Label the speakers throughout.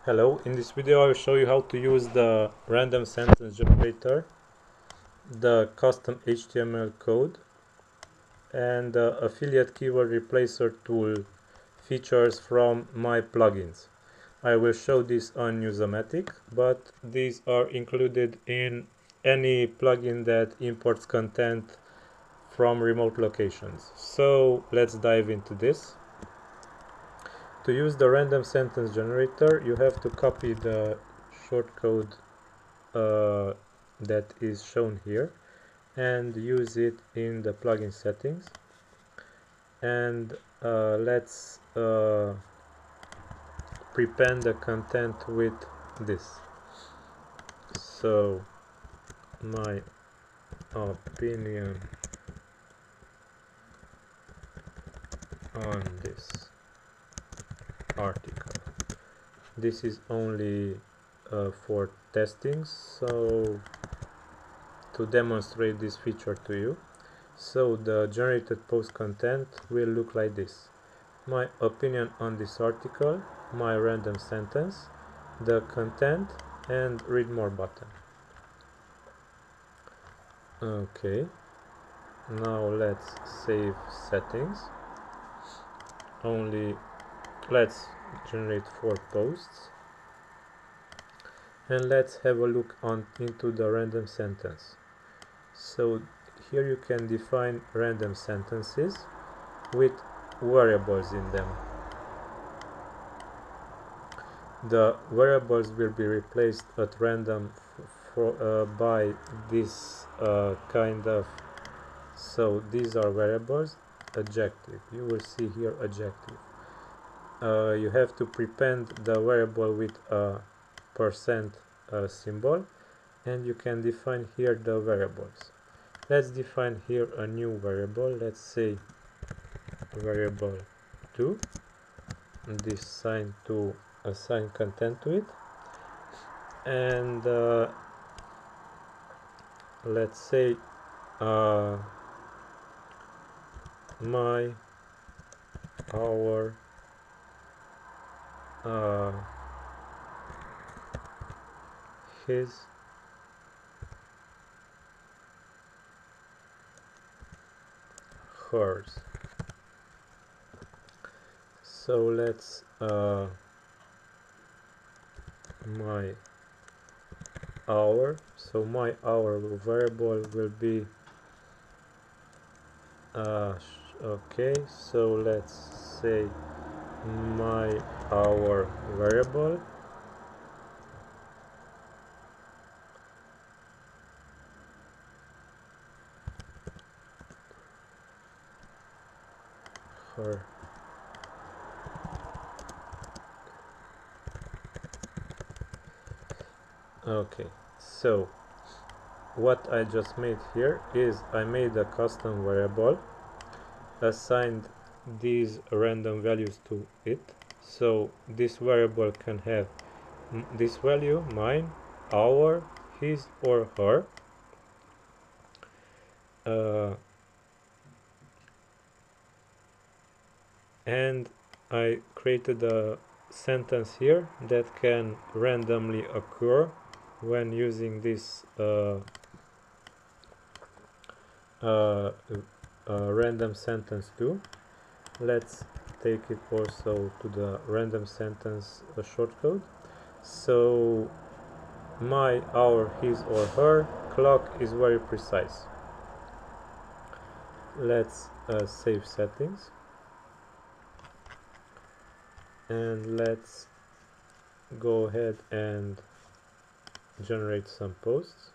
Speaker 1: Hello, in this video I will show you how to use the random sentence generator, the custom HTML code, and the affiliate keyword replacer tool features from my plugins. I will show this on Newsomatic, but these are included in any plugin that imports content from remote locations. So let's dive into this. To use the random sentence generator, you have to copy the shortcode that is shown here and use it in the plugin settings. And let's prepend the content with this. So, my opinion on this article. This is only for testing, so to demonstrate this feature to you. So the generated post content will look like this: my opinion on this article, my random sentence, the content, and read more button. Okay, now let's save settings. Let's generate 4 posts, and let's have a look into the random sentence. So here you can define random sentences with variables in them. The variables will be replaced at random by this kind of, so these are variables. Adjective, you will see here adjective. You have to prepend the variable with a percent symbol, and you can define here the variables. Let's define here a new variable. Let's say variable 2, this sign to assign content to it, and let's say my, our, his, hers. So let's my hour. So my hour variable will be okay. So let's say my hour variable her. Okay, so what I just made here is I made a custom variable, assigned these random values to it. So this variable can have this value, mine, our, his, or her. And I created a sentence here that can randomly occur when using this random sentence too. Let's take it also to the random sentence shortcode. So my, our, his, or her clock is very precise. Let's save settings, and let's go ahead and generate some posts.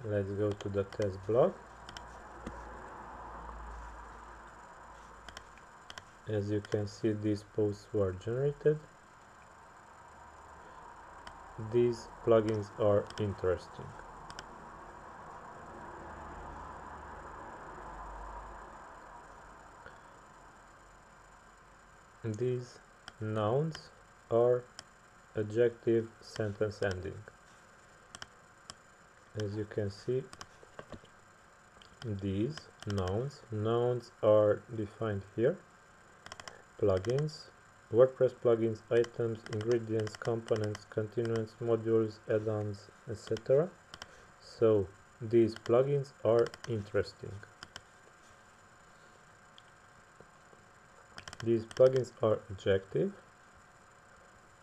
Speaker 1: Let's go to the test blog. As you can see, these posts were generated. These plugins are interesting. These nouns are adjective sentence ending. As you can see, these nouns are defined here. Plugins, WordPress plugins, items, ingredients, components, continuants, modules, add-ons, etc. So these plugins are interesting. These plugins are adjective,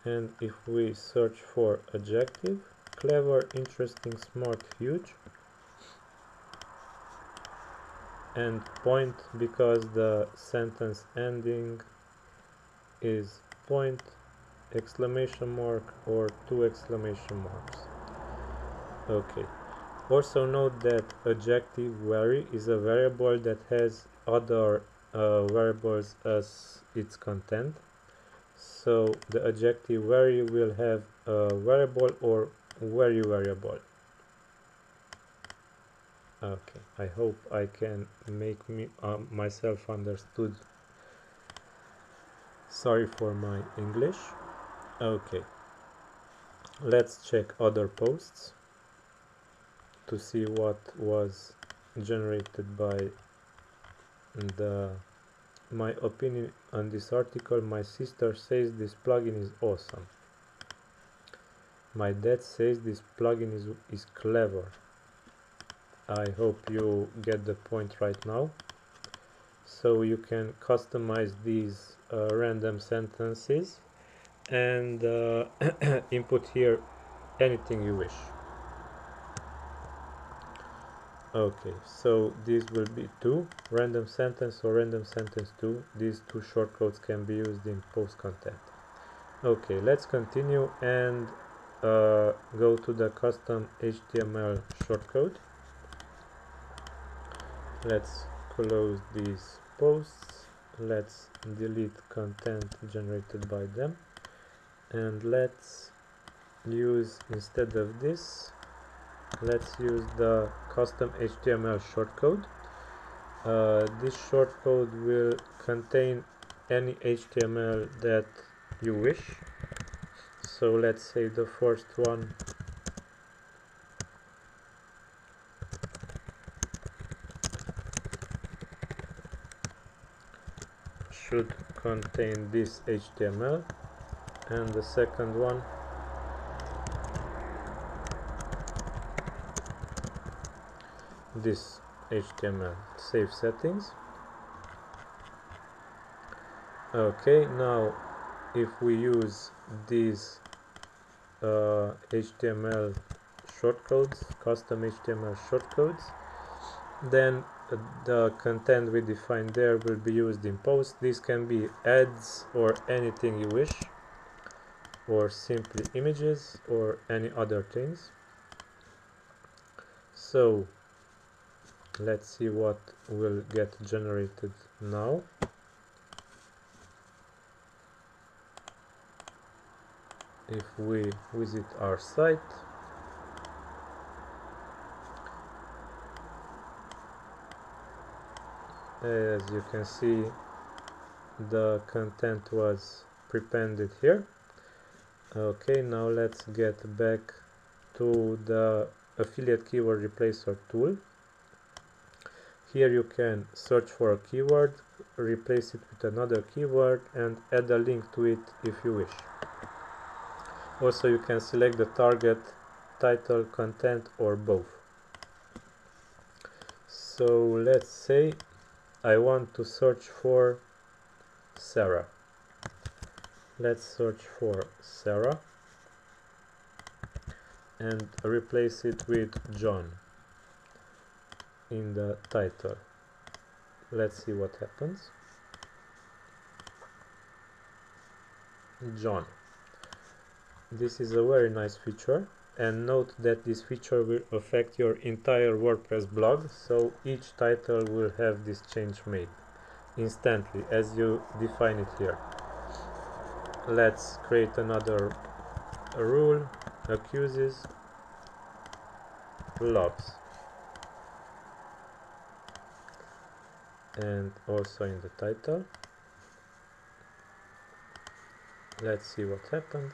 Speaker 1: and if we search for adjective, clever, interesting, smart, huge, and point because the sentence ending is point, exclamation mark, or 2 exclamation marks. Okay. Also note that adjective vary is a variable that has other variables as its content. So the adjective vary will have a variable or very variable. Okay, I hope I can make myself understood. Sorry for my English. Okay, let's check other posts to see what was generated by my opinion on this article. My sister says this plugin is awesome. My dad says this plugin is clever. I hope you get the point right now. So you can customize these random sentences and input here anything you wish. Okay, so these will be 2, random sentence or random sentence 2. These 2 shortcodes can be used in post content. Okay, let's continue and go to the custom HTML shortcode. Let's close these posts. Let's delete content generated by them, and let's use, instead of this, let's use the custom HTML shortcode. This shortcode will contain any HTML that you wish. So let's say the first one should contain this HTML, and the second one this HTML. Save settings. Okay, now if we use these HTML shortcodes, custom HTML shortcodes, then the content we define there will be used in post. These can be ads or anything you wish, or simply images or any other things. So let's see what will get generated now. If we visit our site, as you can see, the content was prepended here. Okay, now let's get back to the affiliate keyword replacer tool. Here you can search for a keyword, replace it with another keyword, and add a link to it if you wish. Also, you can select the target, title, content, or both. So let's say I want to search for Sarah. Let's search for Sarah and replace it with John in the title. Let's see what happens. John. This is a very nice feature, and note that this feature will affect your entire WordPress blog, so each title will have this change made instantly as you define it here. Let's create another rule. Accuses, loves, and also in the title. Let's see what happens.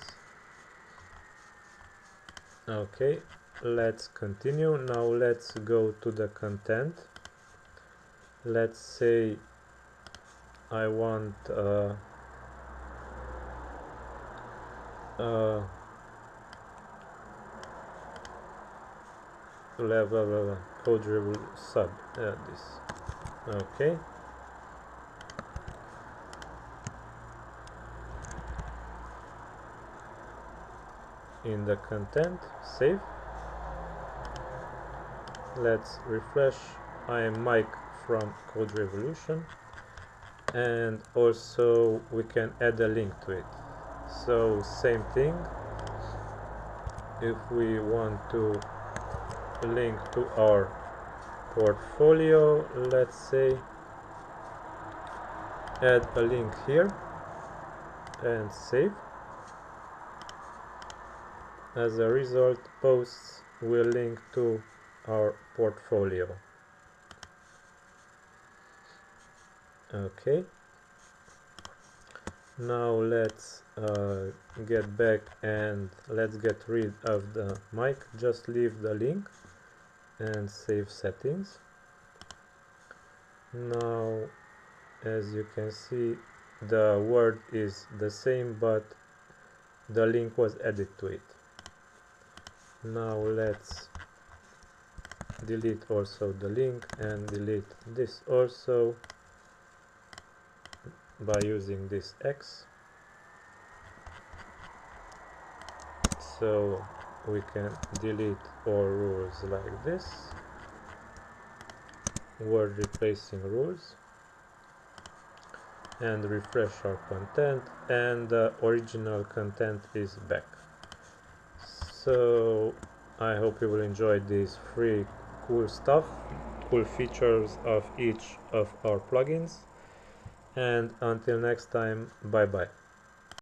Speaker 1: Okay, let's continue. Now let's go to the content. let's say I want level code review sub this. Okay, in the content, save. Let's refresh. I am Mike from Code Revolution, and also we can add a link to it. So same thing, if we want to link to our portfolio, let's say add a link here and save. As a result, posts will link to our portfolio. Okay, now let's get back and let's get rid of the mic. Just leave the link and save settings. Now, as you can see, the word is the same, but the link was added to it. Now let's delete also the link and delete this also by using this X. So we can delete all rules like this, word replacing rules, and refresh our content, and the original content is back. So I hope you will enjoy these free cool stuff, cool features of each of our plugins, and until next time, bye bye.